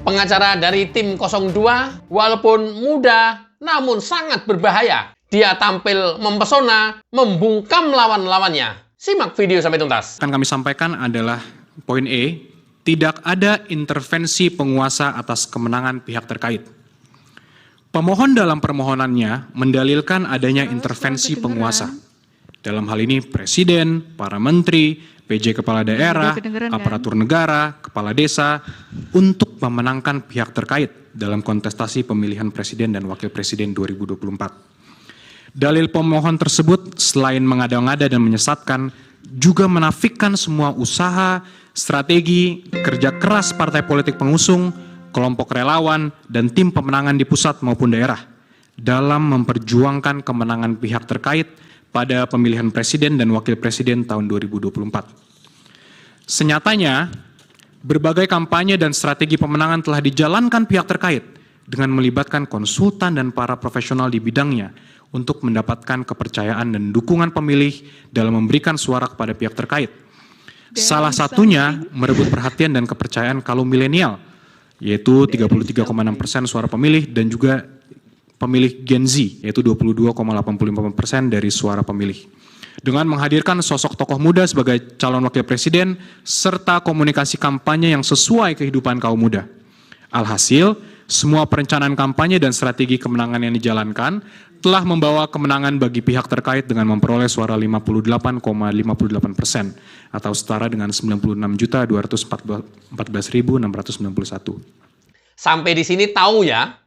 Pengacara dari tim 02, walaupun muda, namun sangat berbahaya. Dia tampil mempesona, membungkam lawan-lawannya. Simak video sampai tuntas. Akan kami sampaikan adalah poin E, tidak ada intervensi penguasa atas kemenangan pihak terkait. Pemohon dalam permohonannya mendalilkan adanya intervensi penguasa. Dalam hal ini Presiden, para menteri, PJ Kepala Daerah, aparatur negara, kepala desa, untuk memenangkan pihak terkait dalam kontestasi pemilihan Presiden dan Wakil Presiden 2024. Dalil pemohon tersebut selain mengada-ngada dan menyesatkan, juga menafikan semua usaha, strategi, kerja keras partai politik pengusung, kelompok relawan, dan tim pemenangan di pusat maupun daerah dalam memperjuangkan kemenangan pihak terkait pada pemilihan Presiden dan Wakil Presiden tahun 2024. Senyatanya, berbagai kampanye dan strategi pemenangan telah dijalankan pihak terkait dengan melibatkan konsultan dan para profesional di bidangnya untuk mendapatkan kepercayaan dan dukungan pemilih dalam memberikan suara kepada pihak terkait. Salah satunya merebut perhatian dan kepercayaan kaum milenial, yaitu 33,6% suara pemilih, dan juga pemilih Gen Z, yaitu 22,85% dari suara pemilih. Dengan menghadirkan sosok tokoh muda sebagai calon wakil presiden, serta komunikasi kampanye yang sesuai kehidupan kaum muda. Alhasil, semua perencanaan kampanye dan strategi kemenangan yang dijalankan telah membawa kemenangan bagi pihak terkait dengan memperoleh suara 58,58% atau setara dengan 96.214.691. Sampai di sini tahu ya?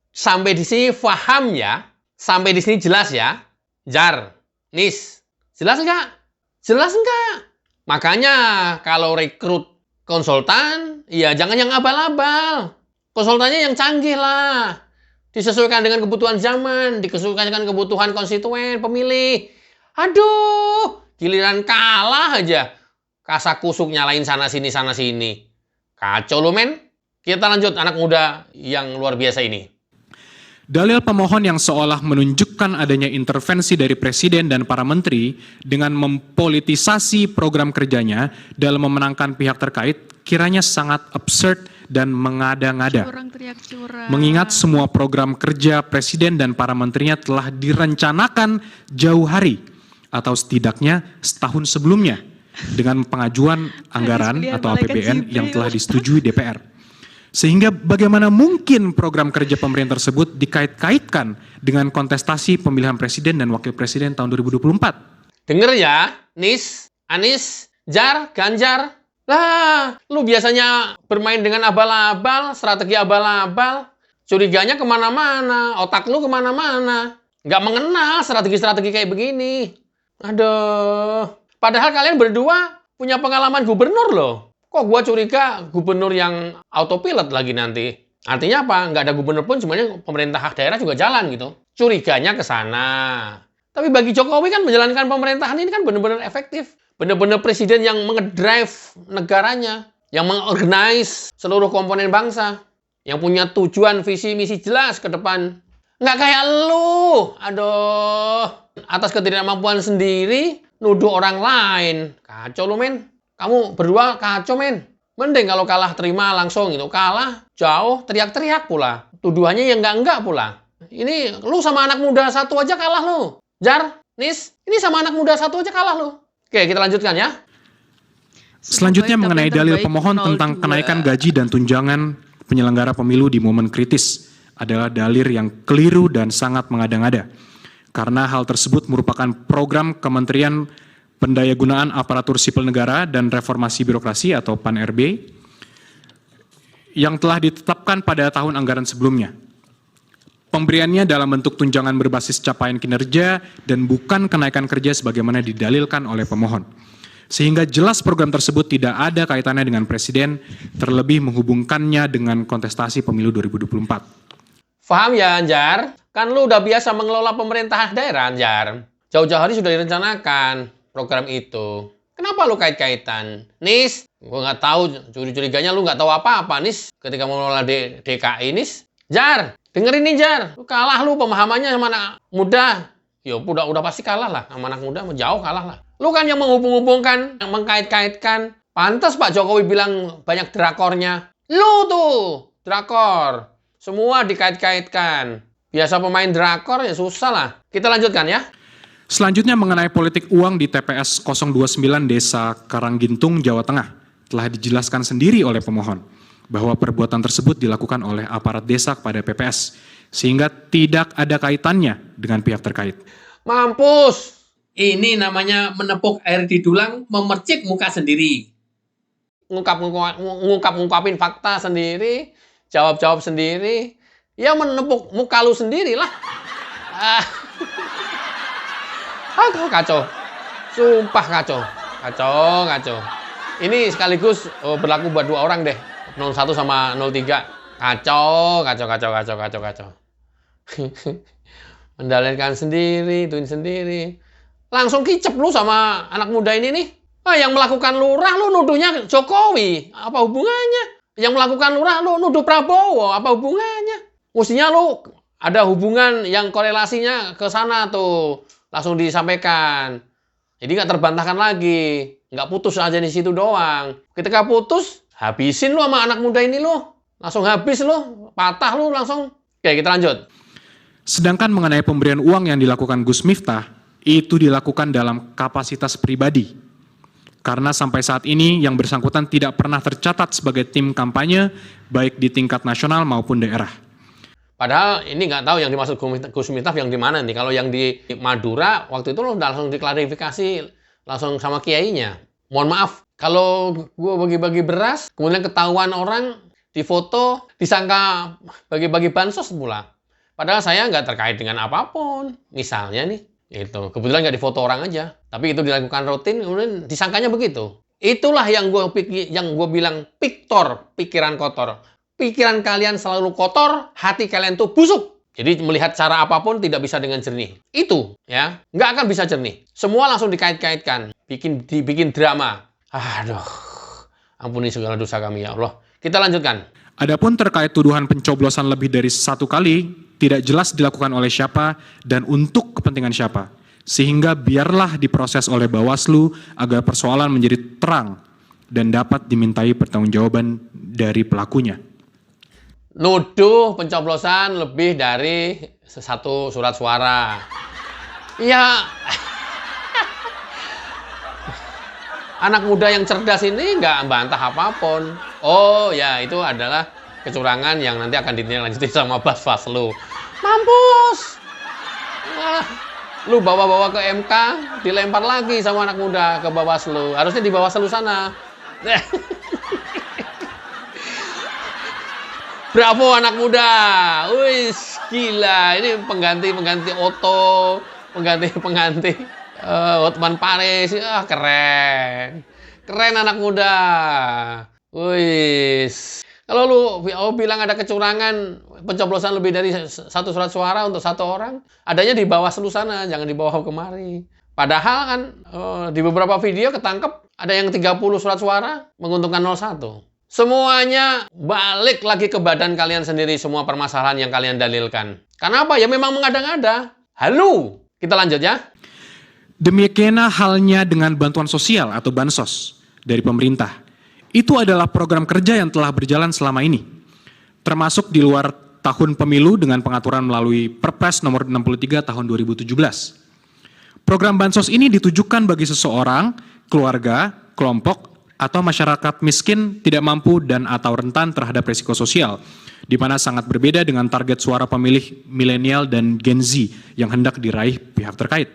Sampai di sini paham ya? Sampai di sini jelas ya? Jar, Nis, jelas enggak? Jelas enggak? Makanya kalau rekrut konsultan, ya jangan yang abal-abal. Konsultannya yang canggih lah. Disesuaikan dengan kebutuhan zaman, disesuaikan dengan kebutuhan konstituen, pemilih. Aduh, giliran kalah aja. Kasak kusuk nyalain sana-sini, sana-sini. Kacau lu, men. Kita lanjut anak muda yang luar biasa ini. Dalil pemohon yang seolah menunjukkan adanya intervensi dari Presiden dan para menteri dengan mempolitisasi program kerjanya dalam memenangkan pihak terkait kiranya sangat absurd dan mengada-ngada. Mengingat semua program kerja Presiden dan para menterinya telah direncanakan jauh hari atau setidaknya setahun sebelumnya dengan pengajuan anggaran atau APBN yang telah disetujui DPR. Sehingga bagaimana mungkin program kerja pemerintah tersebut dikait-kaitkan dengan kontestasi pemilihan Presiden dan Wakil Presiden tahun 2024? Dengar ya, Nis, Anis, Jar, Ganjar. Lah, lu biasanya bermain dengan abal-abal, strategi abal-abal. Curiganya kemana-mana, otak lu kemana-mana. Nggak mengenal strategi-strategi kayak begini. Aduh. Padahal kalian berdua punya pengalaman gubernur loh. Kok gua curiga gubernur yang autopilot lagi nanti? Artinya apa? Nggak ada gubernur pun, semuanya pemerintah daerah juga jalan gitu. Curiganya ke sana. Tapi bagi Jokowi kan menjalankan pemerintahan ini kan benar-benar efektif. Benar-benar presiden yang mengedrive negaranya. Yang mengorganize seluruh komponen bangsa. Yang punya tujuan, visi, misi jelas ke depan. Nggak kayak lu. Aduh. Atas ketidakmampuan sendiri, nuduh orang lain. Kacau lu, men. Kamu berdua kacau, men. Mending kalau kalah terima langsung gitu. Kalah, jauh, teriak-teriak pula. Tuduhannya yang enggak pula. Ini lu sama anak muda satu aja kalah lu. Jar, Nis, ini sama anak muda satu aja kalah lu. Oke, kita lanjutkan ya. Selanjutnya mengenai dalil pemohon tentang kenaikan gaji dan tunjangan penyelenggara pemilu di momen kritis adalah dalil yang keliru dan sangat mengada-ngada. Karena hal tersebut merupakan program Kementerian Pendayagunaan Aparatur Sipil Negara dan Reformasi Birokrasi atau PAN-RB yang telah ditetapkan pada tahun anggaran sebelumnya. Pemberiannya dalam bentuk tunjangan berbasis capaian kinerja dan bukan kenaikan kerja sebagaimana didalilkan oleh pemohon. Sehingga jelas program tersebut tidak ada kaitannya dengan Presiden, terlebih menghubungkannya dengan kontestasi pemilu 2024. Paham ya, Anjar? Kan lu udah biasa mengelola pemerintahan daerah, Anjar. Jauh-jauh hari sudah direncanakan program itu. Kenapa lu kait-kaitan? Nis, gua nggak tahu, curi-curiganya lu nggak tahu apa-apa, Nis, ketika mengelola DKI, Nis. Jar, dengerin nih, Jar. Lu kalah lu pemahamannya sama anak muda. Ya udah pasti kalah lah sama anak muda, jauh kalah lah. Lu kan yang menghubung-hubungkan, yang mengkait-kaitkan. Pantas Pak Jokowi bilang banyak drakornya. Lu tuh, drakor. Semua dikait-kaitkan. Biasa pemain drakor ya susah lah. Kita lanjutkan ya. Selanjutnya mengenai politik uang di TPS 029 Desa Karanggintung, Jawa Tengah. Telah dijelaskan sendiri oleh pemohon bahwa perbuatan tersebut dilakukan oleh aparat desa kepada PPS, sehingga tidak ada kaitannya dengan pihak terkait. Mampus! Ini namanya menepuk air di dulang, memercik muka sendiri. Ngungkapin fakta sendiri, jawab-jawab sendiri. Ya menepuk muka lu sendiri lah. Kacau. Sumpah kacau. Kacau. Ini sekaligus berlaku buat 2 orang deh. 01 sama 03. Kacau. Mendalilkan sendiri, ituin sendiri. Langsung kicep lu sama anak muda ini nih. Yang melakukan lurah lu nuduhnya Jokowi. Apa hubungannya? Yang melakukan lurah lu nuduh Prabowo. Apa hubungannya? Mestinya lu ada hubungan yang korelasinya ke sana tuh. Langsung disampaikan. Jadi nggak terbantahkan lagi. Nggak putus aja di situ doang. Ketika putus, habisin lu sama anak muda ini lu. Langsung habis lu. Patah lu langsung. Oke, kita lanjut. Sedangkan mengenai pemberian uang yang dilakukan Gus Miftah, itu dilakukan dalam kapasitas pribadi. Karena sampai saat ini yang bersangkutan tidak pernah tercatat sebagai tim kampanye, baik di tingkat nasional maupun daerah. Padahal ini nggak tahu yang dimaksud Gus Miftah yang di mana nih. Kalau yang di Madura, waktu itu lo langsung diklarifikasi langsung sama kiainya. Mohon maaf, kalau gue bagi-bagi beras, kemudian ketahuan orang, difoto, disangka bagi-bagi bansos pula. Padahal saya nggak terkait dengan apapun. Misalnya nih, itu kebetulan nggak difoto orang aja. Tapi itu dilakukan rutin, kemudian disangkanya begitu. Itulah yang gue bilang pikiran kotor. Pikiran kalian selalu kotor, hati kalian tuh busuk. Jadi melihat cara apapun tidak bisa dengan jernih. Itu ya, nggak akan bisa jernih. Semua langsung dikait-kaitkan, dibikin drama. Aduh, ampuni segala dosa kami ya Allah. Kita lanjutkan. Adapun terkait tuduhan pencoblosan lebih dari 1 kali, tidak jelas dilakukan oleh siapa dan untuk kepentingan siapa. Sehingga biarlah diproses oleh Bawaslu agar persoalan menjadi terang dan dapat dimintai pertanggungjawaban dari pelakunya. Nuduh pencoblosan lebih dari 1 surat suara. Ya, anak muda yang cerdas ini nggak bantah apapun. Oh ya, itu adalah kecurangan yang nanti akan ditindaklanjuti sama Bawaslu. Mampus! Lu bawa-bawa ke MK, dilempar lagi sama anak muda ke Bawaslu. Harusnya di Bawaslu sana. Bravo anak muda. Wis, gila. Ini pengganti Otto, pengganti Hotman Paris. Keren. Keren anak muda. Wis. Kalau lu bilang ada kecurangan pencoblosan lebih dari 1 surat suara untuk 1 orang, adanya di Bawaslu sana, jangan dibawa kemari. Padahal kan di beberapa video ketangkep ada yang 30 surat suara menguntungkan 01. Semuanya balik lagi ke badan kalian sendiri, semua permasalahan yang kalian dalilkan. Karena apa? Ya memang mengada-ngada. Halu. Kita lanjut ya. Demikian halnya dengan bantuan sosial atau bansos dari pemerintah. Itu adalah program kerja yang telah berjalan selama ini. Termasuk di luar tahun pemilu dengan pengaturan melalui Perpres nomor 63 tahun 2017. Program bansos ini ditujukan bagi seseorang, keluarga, kelompok, atau masyarakat miskin, tidak mampu dan atau rentan terhadap risiko sosial, di mana sangat berbeda dengan target suara pemilih milenial dan Gen Z yang hendak diraih pihak terkait.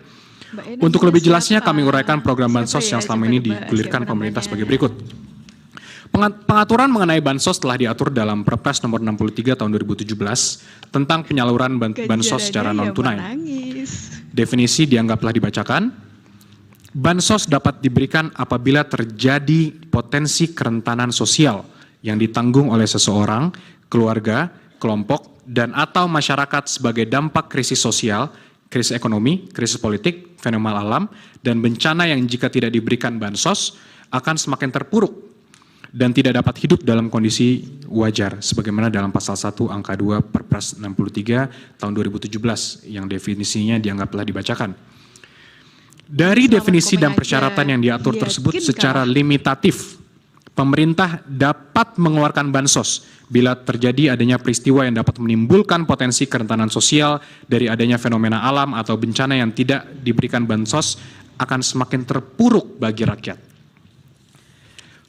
Untuk lebih jelasnya kami uraikan program bansos yang selama ini digulirkan pemerintah sebagai berikut. Pengaturan mengenai bansos telah diatur dalam Perpres nomor 63 tahun 2017 tentang penyaluran bansos secara non-tunai. Definisi dianggaplah dibacakan. Bansos dapat diberikan apabila terjadi potensi kerentanan sosial yang ditanggung oleh seseorang, keluarga, kelompok, dan atau masyarakat sebagai dampak krisis sosial, krisis ekonomi, krisis politik, fenomena alam, dan bencana yang jika tidak diberikan bansos akan semakin terpuruk dan tidak dapat hidup dalam kondisi wajar, sebagaimana dalam pasal 1 angka 2 Perpres 63 tahun 2017 yang definisinya dianggaplah dibacakan. Dari definisi dan persyaratan yang diatur tersebut secara limitatif, Pemerintah dapat mengeluarkan bansos bila terjadi adanya peristiwa yang dapat menimbulkan potensi kerentanan sosial dari adanya fenomena alam atau bencana yang tidak diberikan bansos akan semakin terpuruk bagi rakyat.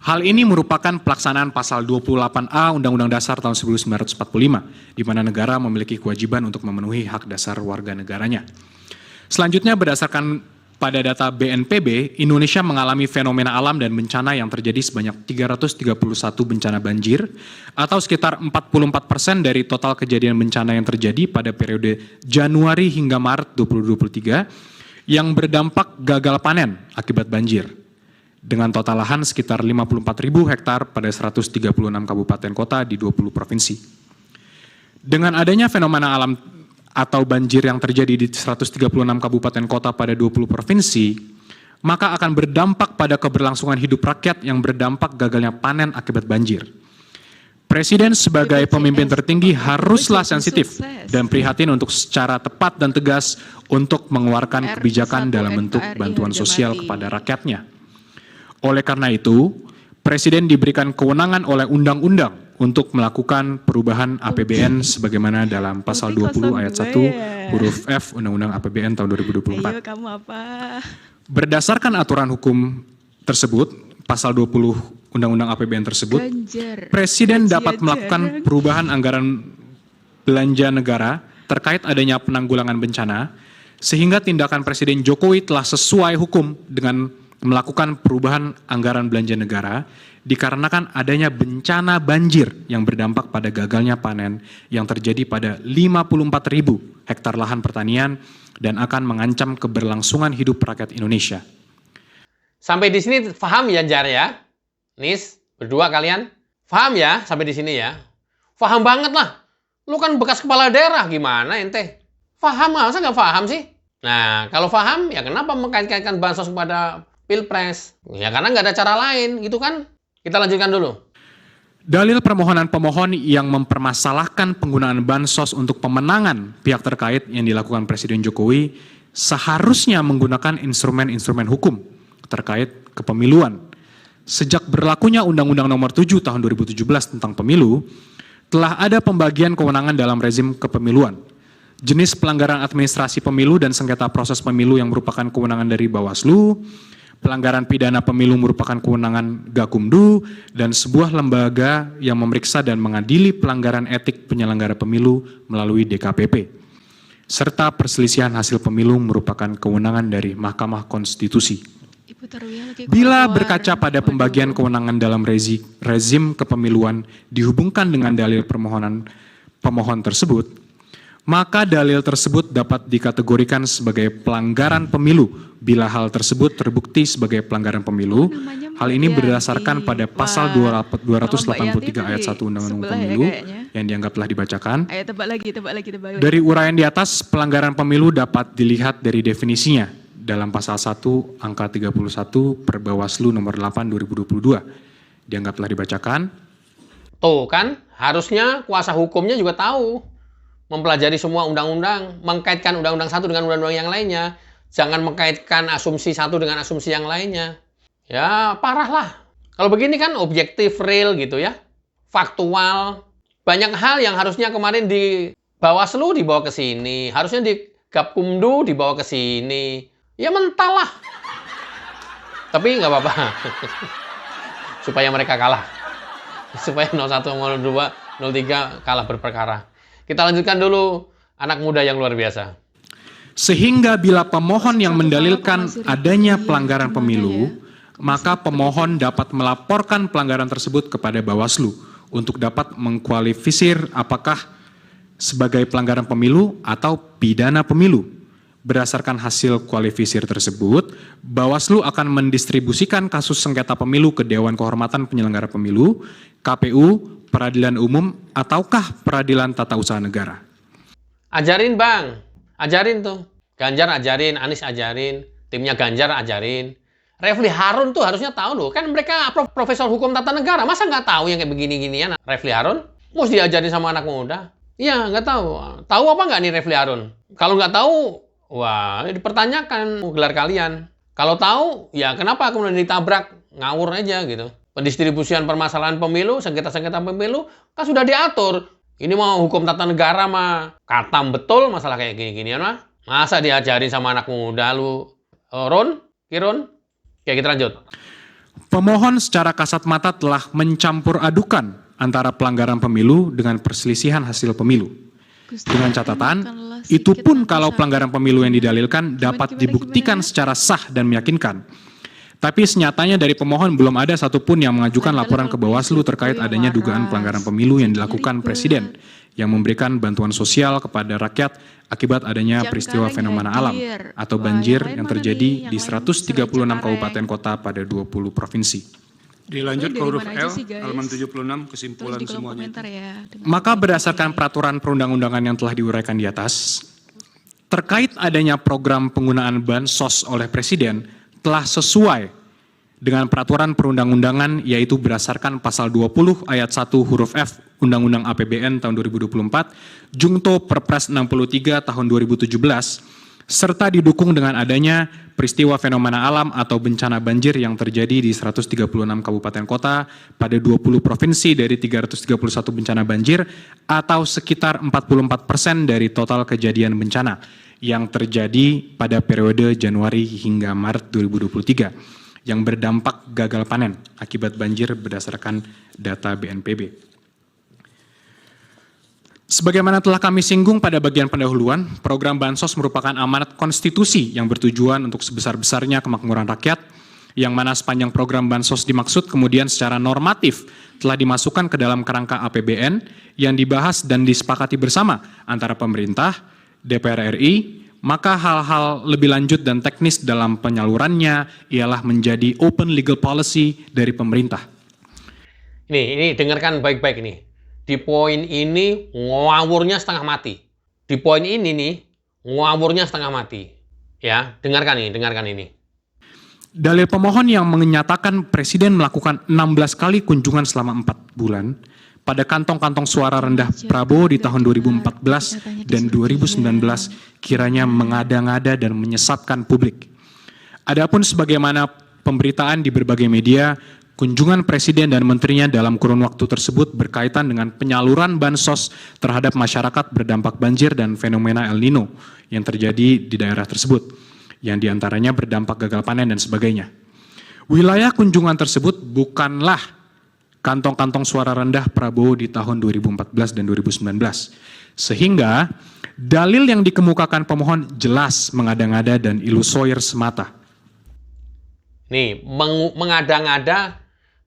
Hal ini merupakan pelaksanaan pasal 28A Undang-Undang Dasar tahun 1945, di mana negara memiliki kewajiban untuk memenuhi hak dasar warga negaranya. Selanjutnya, berdasarkan pada data BNPB, Indonesia mengalami fenomena alam dan bencana yang terjadi sebanyak 331 bencana banjir, atau sekitar 44% dari total kejadian bencana yang terjadi pada periode Januari hingga Maret 2023, yang berdampak gagal panen akibat banjir, dengan total lahan sekitar 54.000 hektar pada 136 kabupaten kota di 20 provinsi. Dengan adanya fenomena alam atau banjir yang terjadi di 136 kabupaten kota pada 20 provinsi, maka akan berdampak pada keberlangsungan hidup rakyat yang berdampak gagalnya panen akibat banjir. Presiden sebagai pemimpin tertinggi haruslah sensitif dan prihatin untuk secara tepat dan tegas untuk mengeluarkan kebijakan dalam bentuk bantuan sosial kepada rakyatnya. Oleh karena itu, Presiden diberikan kewenangan oleh undang-undang untuk melakukan perubahan APBN sebagaimana dalam pasal 20 ayat 1 huruf F Undang-Undang APBN tahun 2024. Ayo, kamu apa? Berdasarkan aturan hukum tersebut, pasal 20 Undang-Undang APBN tersebut, Presiden dapat melakukan perubahan anggaran belanja negara terkait adanya penanggulangan bencana, sehingga tindakan Presiden Jokowi telah sesuai hukum dengan melakukan perubahan anggaran belanja negara dikarenakan adanya bencana banjir yang berdampak pada gagalnya panen yang terjadi pada 54.000 hektar lahan pertanian dan akan mengancam keberlangsungan hidup rakyat Indonesia. Sampai di sini paham ya, Jar ya? Nis, berdua kalian? Paham ya sampai di sini ya? Paham banget lah. Lu kan bekas kepala daerah, gimana ente? Paham, masa nggak paham sih? Nah, kalau paham, ya kenapa mengkait-kaitkan bansos kepada Pilpres? Ya karena nggak ada cara lain, gitu kan? Kita lanjutkan dulu. Dalil permohonan pemohon yang mempermasalahkan penggunaan bansos untuk pemenangan pihak terkait yang dilakukan Presiden Jokowi seharusnya menggunakan instrumen-instrumen hukum terkait kepemiluan. Sejak berlakunya Undang-Undang Nomor 7 Tahun 2017 tentang Pemilu, telah ada pembagian kewenangan dalam rezim kepemiluan. Jenis pelanggaran administrasi pemilu dan sengketa proses pemilu yang merupakan kewenangan dari Bawaslu, pelanggaran pidana pemilu merupakan kewenangan Gakumdu, dan sebuah lembaga yang memeriksa dan mengadili pelanggaran etik penyelenggara pemilu melalui DKPP. Serta perselisihan hasil pemilu merupakan kewenangan dari Mahkamah Konstitusi. Bila berkaca pada pembagian kewenangan dalam rezim kepemiluan dihubungkan dengan dalil permohonan pemohon tersebut, maka dalil tersebut dapat dikategorikan sebagai pelanggaran pemilu bila hal tersebut terbukti sebagai pelanggaran pemilu. Hal ini berdasarkan pada pasal 283 ayat 1 Undang-Undang Pemilu yang dianggap telah dibacakan. Ayo tebak lagi. Dari uraian di atas, pelanggaran pemilu dapat dilihat dari definisinya dalam pasal 1 angka 31 per Bawaslu nomor 8 2022. Dianggap telah dibacakan. Tuh kan, harusnya kuasa hukumnya juga tahu. Mempelajari semua undang-undang, mengkaitkan undang-undang satu dengan undang-undang yang lainnya. Jangan mengkaitkan asumsi satu dengan asumsi yang lainnya. Ya, parah lah. Kalau begini kan objektif, real gitu ya. Faktual. Banyak hal yang harusnya kemarin di Bawaslu dibawa ke sini. Harusnya di Gakumdu dibawa ke sini. Ya mental lah. Tapi nggak apa-apa. Supaya mereka kalah. Supaya 01, 02, 03 kalah berperkara. Kita lanjutkan dulu anak muda yang luar biasa. Sehingga bila pemohon yang mendalilkan adanya pelanggaran pemilu, maka pemohon dapat melaporkan pelanggaran tersebut kepada Bawaslu untuk dapat mengkualifisir apakah sebagai pelanggaran pemilu atau pidana pemilu. Berdasarkan hasil kualifisir tersebut, Bawaslu akan mendistribusikan kasus sengketa pemilu ke Dewan Kehormatan Penyelenggara Pemilu, KPU, Peradilan Umum, ataukah Peradilan Tata Usaha Negara. Ajarin Bang, ajarin tuh. Ganjar ajarin, Anies ajarin, timnya Ganjar ajarin. Refli Harun tuh harusnya tahu loh, kan mereka profesor hukum tata negara, masa nggak tahu yang kayak begini-ginian? Refli Harun, mesti diajarin sama anak muda. Iya, nggak tahu. Tahu apa nggak nih Refli Harun? Kalau nggak tahu, wah, dipertanyakan gelar kalian. Kalau tahu, ya kenapa kemudian ditabrak? Ngawur aja gitu. Pendistribusian permasalahan pemilu, sengketa-sengketa pemilu, kan sudah diatur. Ini mau hukum tata negara mah katam betul masalah kayak gini-ginian mah. Masa diajarin sama anak muda lu? Ron? Kiron? Oke, kita lanjut. Pemohon secara kasat mata telah mencampur adukan antara pelanggaran pemilu dengan perselisihan hasil pemilu. Dengan catatan, itu pun kalau pelanggaran pemilu yang didalilkan dapat dibuktikan secara sah dan meyakinkan. Tapi senyatanya dari pemohon belum ada satupun yang mengajukan laporan ke Bawaslu terkait adanya dugaan pelanggaran pemilu yang dilakukan Presiden yang memberikan bantuan sosial kepada rakyat akibat adanya peristiwa fenomena alam atau banjir yang terjadi di 136 kabupaten kota pada 20 provinsi. Dilanjut ke huruf L, halaman 76, kesimpulan semuanya. Maka berdasarkan peraturan perundang-undangan yang telah diuraikan di atas, terkait adanya program penggunaan bansos oleh Presiden telah sesuai dengan peraturan perundang-undangan, yaitu berdasarkan pasal 20 ayat 1 huruf F Undang-Undang APBN tahun 2024, Jungto Perpres 63 tahun 2017, serta didukung dengan adanya peristiwa fenomena alam atau bencana banjir yang terjadi di 136 kabupaten kota pada 20 provinsi dari 331 bencana banjir atau sekitar 44% dari total kejadian bencana yang terjadi pada periode Januari hingga Maret 2023 yang berdampak gagal panen akibat banjir berdasarkan data BNPB. Sebagaimana telah kami singgung pada bagian pendahuluan, program Bansos merupakan amanat konstitusi yang bertujuan untuk sebesar-besarnya kemakmuran rakyat, yang mana sepanjang program Bansos dimaksud kemudian secara normatif telah dimasukkan ke dalam kerangka APBN yang dibahas dan disepakati bersama antara pemerintah, DPR RI, maka hal-hal lebih lanjut dan teknis dalam penyalurannya ialah menjadi open legal policy dari pemerintah. Ini dengarkan baik-baik ini. Di poin ini ngawurnya setengah mati. Di poin ini nih ngawurnya setengah mati. Ya, dengarkan ini. Dalil pemohon yang menyatakan Presiden melakukan 16 kali kunjungan selama 4 bulan pada kantong-kantong suara rendah Prabowo di tahun 2014 dan 2019 kiranya mengada-ngada dan menyesatkan publik. Adapun sebagaimana pemberitaan di berbagai media, kunjungan Presiden dan menterinya dalam kurun waktu tersebut berkaitan dengan penyaluran bansos terhadap masyarakat berdampak banjir dan fenomena El Nino yang terjadi di daerah tersebut, yang diantaranya berdampak gagal panen dan sebagainya. Wilayah kunjungan tersebut bukanlah kantong-kantong suara rendah Prabowo di tahun 2014 dan 2019. Sehingga dalil yang dikemukakan pemohon jelas mengada-ngada dan ilusoir semata. Nih, mengada-ngada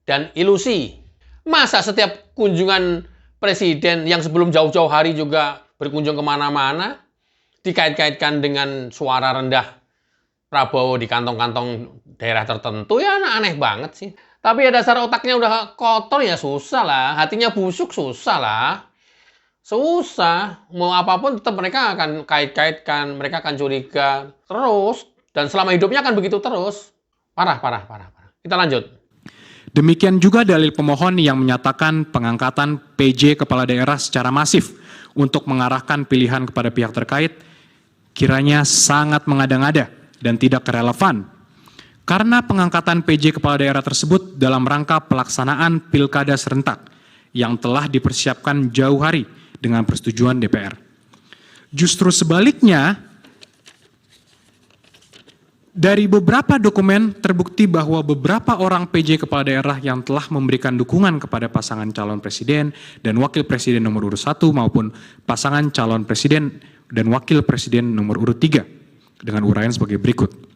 dan ilusi. Masa setiap kunjungan Presiden yang sebelum jauh-jauh hari juga berkunjung kemana-mana, dikait-kaitkan dengan suara rendah Prabowo di kantong-kantong daerah tertentu, ya aneh banget sih. Tapi ya dasar otaknya udah kotor ya susah lah, hatinya busuk susah lah. Susah, mau apapun tetap mereka akan kait-kaitkan, mereka akan curiga terus, dan selama hidupnya akan begitu terus. Parah. Kita lanjut. Demikian juga dalil pemohon yang menyatakan pengangkatan PJ kepala daerah secara masif untuk mengarahkan pilihan kepada pihak terkait kiranya sangat mengada-ngada dan tidak relevan. Karena pengangkatan PJ kepala daerah tersebut dalam rangka pelaksanaan pilkada serentak yang telah dipersiapkan jauh hari dengan persetujuan DPR. Justru sebaliknya, dari beberapa dokumen terbukti bahwa beberapa orang PJ kepala daerah yang telah memberikan dukungan kepada pasangan calon presiden dan wakil presiden nomor urut 1 maupun pasangan calon presiden dan wakil presiden nomor urut 3 dengan uraian sebagai berikut.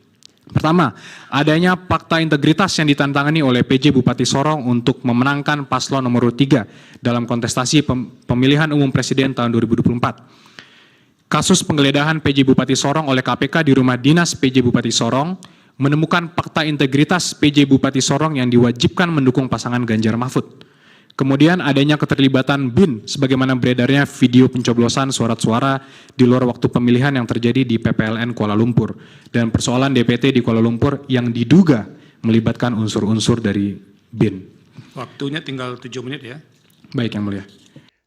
Pertama, adanya fakta integritas yang ditantangani oleh PJ Bupati Sorong untuk memenangkan paslon nomor urut 3 dalam kontestasi pemilihan umum presiden tahun 2024. Kasus penggeledahan PJ Bupati Sorong oleh KPK di rumah dinas PJ Bupati Sorong menemukan fakta integritas PJ Bupati Sorong yang diwajibkan mendukung pasangan Ganjar Mahfud. Kemudian adanya keterlibatan BIN sebagaimana beredarnya video pencoblosan surat suara di luar waktu pemilihan yang terjadi di PPLN Kuala Lumpur dan persoalan DPT di Kuala Lumpur yang diduga melibatkan unsur-unsur dari BIN. Waktunya tinggal 7 menit ya. Baik, Yang Mulia.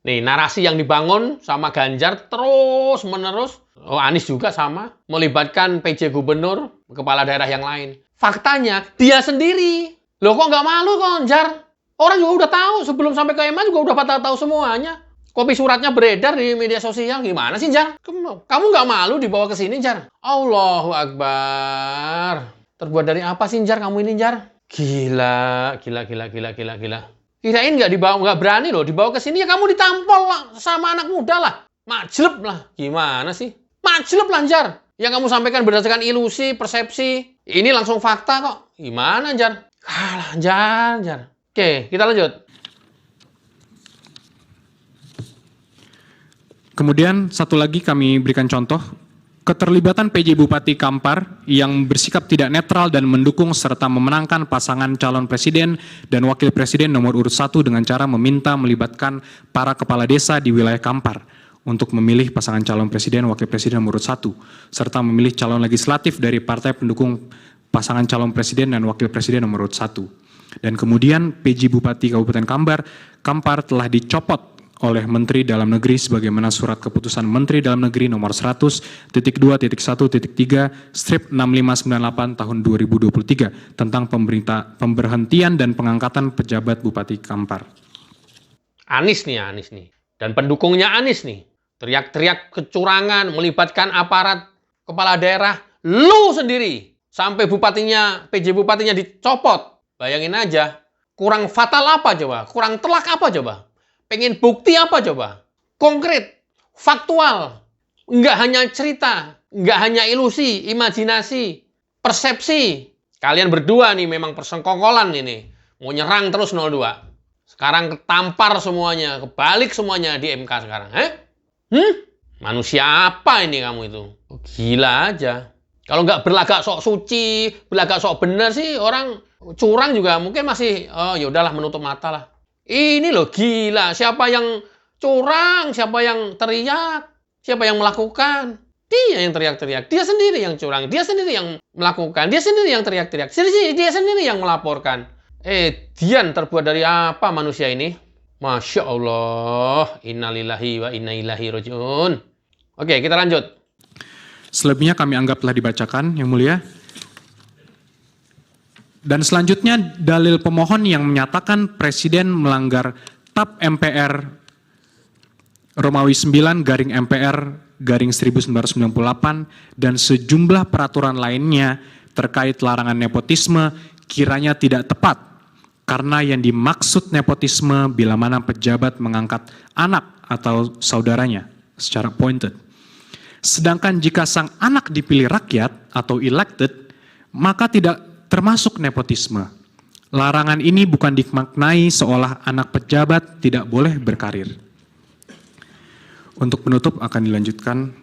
Nih, narasi yang dibangun sama Ganjar terus-menerus, Anies juga sama, melibatkan PJ Gubernur, kepala daerah yang lain. Faktanya, dia sendiri. Loh kok nggak malu, Ganjar? Orang juga udah tahu, sebelum sampai ke MA juga udah pada tahu semuanya. Kopi suratnya beredar di media sosial. Gimana sih, Jar? Kamu nggak malu dibawa ke sini, Jar? Allahu Akbar. Terbuat dari apa sih, Jar, kamu ini, Jar? Gila. Kirain nggak dibawa, nggak berani loh dibawa ke sini, ya kamu ditampol lah sama anak muda lah. Majleb lah. Gimana sih? Majleb lah, Jar. Yang kamu sampaikan berdasarkan ilusi, persepsi. Ini langsung fakta kok. Gimana, Jar? Alah, Jar. Oke, kita lanjut. Kemudian satu lagi kami berikan contoh, keterlibatan PJ Bupati Kampar yang bersikap tidak netral dan mendukung serta memenangkan pasangan calon presiden dan wakil presiden nomor urut 1 dengan cara meminta melibatkan para kepala desa di wilayah Kampar untuk memilih pasangan calon presiden wakil presiden nomor urut 1, serta memilih calon legislatif dari partai pendukung pasangan calon presiden dan wakil presiden nomor urut 1. Dan kemudian PJ Bupati Kabupaten Kampar telah dicopot oleh Menteri Dalam Negeri sebagaimana surat keputusan Menteri Dalam Negeri nomor 100.2.1.3/6598 tahun 2023 tentang pemberhentian dan pengangkatan pejabat Bupati Kampar. Anies nih. Dan pendukungnya Anies nih. Teriak-teriak kecurangan, melibatkan aparat kepala daerah. Lu sendiri. Sampai bupatinya, PJ Bupatinya dicopot. Bayangin aja. Kurang fatal apa coba? Kurang telak apa coba? Pengen bukti apa coba? Konkret, faktual. Nggak hanya cerita, nggak hanya ilusi, imajinasi, persepsi. Kalian berdua nih memang persengkokolan ini. Mau nyerang terus 02. Sekarang ketampar semuanya, kebalik semuanya di MK sekarang. Manusia apa ini kamu itu? Gila aja. Kalau nggak berlagak sok suci, berlagak sok bener sih, orang curang juga mungkin masih, ya udahlah menutup mata lah. Ini loh gila, siapa yang curang, siapa yang teriak, siapa yang melakukan. Dia yang teriak-teriak, dia sendiri yang curang, dia sendiri yang melakukan, dia sendiri yang teriak-teriak, dia sendiri yang melaporkan. Dian terbuat dari apa manusia ini? Masya Allah, innalillahi wa inna ilaihi raji'un. Oke, kita lanjut. Selebihnya kami anggap telah dibacakan, Yang Mulia. Dan selanjutnya dalil pemohon yang menyatakan Presiden melanggar TAP MPR Romawi 9/MPR/1998 dan sejumlah peraturan lainnya terkait larangan nepotisme kiranya tidak tepat karena yang dimaksud nepotisme bila mana pejabat mengangkat anak atau saudaranya secara appointed. Sedangkan jika sang anak dipilih rakyat atau elected, maka tidak termasuk nepotisme. Larangan ini bukan dimaknai seolah anak pejabat tidak boleh berkarir. Untuk penutup akan dilanjutkan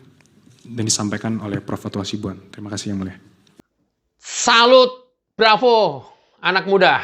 dan disampaikan oleh Prof. Fatwa Hasibuan. Terima kasih Yang Mulia. Salut, bravo, anak muda.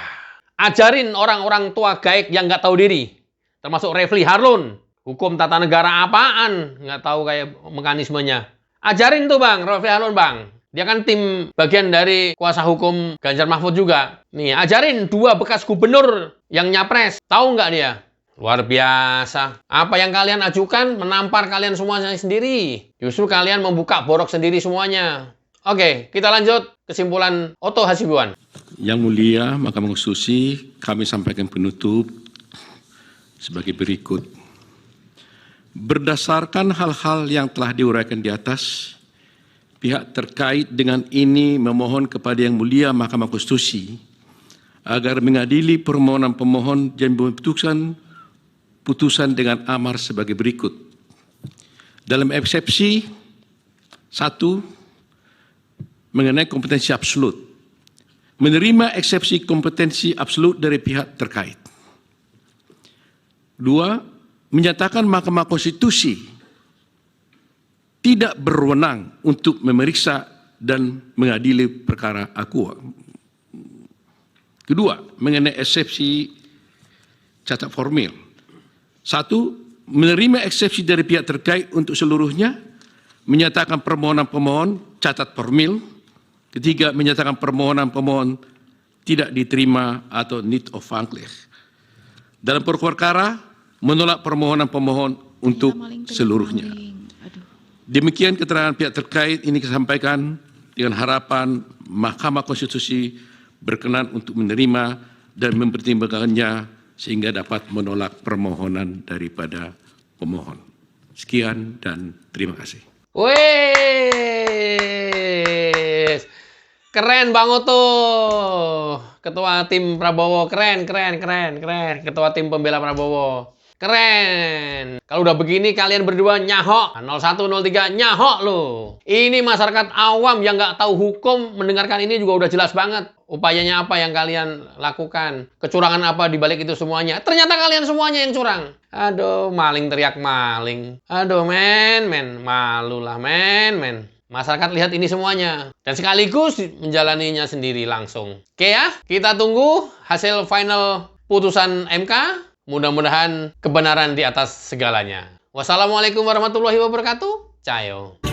Ajarin orang-orang tua gaek yang nggak tahu diri. Termasuk Refli Harun. Hukum tata negara apaan? Nggak tahu kayak mekanismenya. Ajarin tuh Bang, Refli Harun Bang. Dia kan tim bagian dari kuasa hukum Ganjar Mahfud juga. Nih, ajarin 2 bekas gubernur yang nyapres. Tahu nggak dia? Luar biasa. Apa yang kalian ajukan menampar kalian semuanya sendiri. Justru kalian membuka borok sendiri semuanya. Oke, kita lanjut kesimpulan Otto Hasibuan. Yang Mulia, Mahkamah Konstitusi, kami sampaikan penutup sebagai berikut. Berdasarkan hal-hal yang telah diuraikan di atas, pihak terkait dengan ini memohon kepada Yang Mulia Mahkamah Konstitusi agar mengadili permohonan pemohon dan putusan dengan amar sebagai berikut. Dalam eksepsi 1 mengenai kompetensi absolut, menerima eksepsi kompetensi absolut dari pihak terkait. 2, menyatakan Mahkamah Konstitusi tidak berwenang untuk memeriksa dan mengadili perkara akuo. Kedua, mengenai eksepsi cacat formil. 1, menerima eksepsi dari pihak terkait untuk seluruhnya, menyatakan permohonan pemohon cacat formil. Ketiga, menyatakan permohonan pemohon tidak diterima atau need of function. Dalam perkara, menolak permohonan pemohon untuk seluruhnya. Demikian keterangan pihak terkait ini disampaikan dengan harapan Mahkamah Konstitusi berkenan untuk menerima dan mempertimbangkannya sehingga dapat menolak permohonan daripada pemohon. Sekian dan terima kasih. Wih, keren Bang Oto, ketua tim Prabowo, keren. Ketua tim pembela Prabowo, keren. Kalau udah begini kalian berdua nyahok, 0103 nyahok loh. Ini masyarakat awam yang nggak tahu hukum mendengarkan ini juga udah jelas banget. Upayanya apa yang kalian lakukan? Kecurangan apa di balik itu semuanya? Ternyata kalian semuanya yang curang. Aduh, maling teriak maling. Aduh, men. Malu lah, men. Masyarakat lihat ini semuanya. Dan sekaligus menjalaninya sendiri langsung. Oke ya, kita tunggu hasil final putusan MK. Mudah-mudahan kebenaran di atas segalanya. Wassalamualaikum warahmatullahi wabarakatuh. Cayo.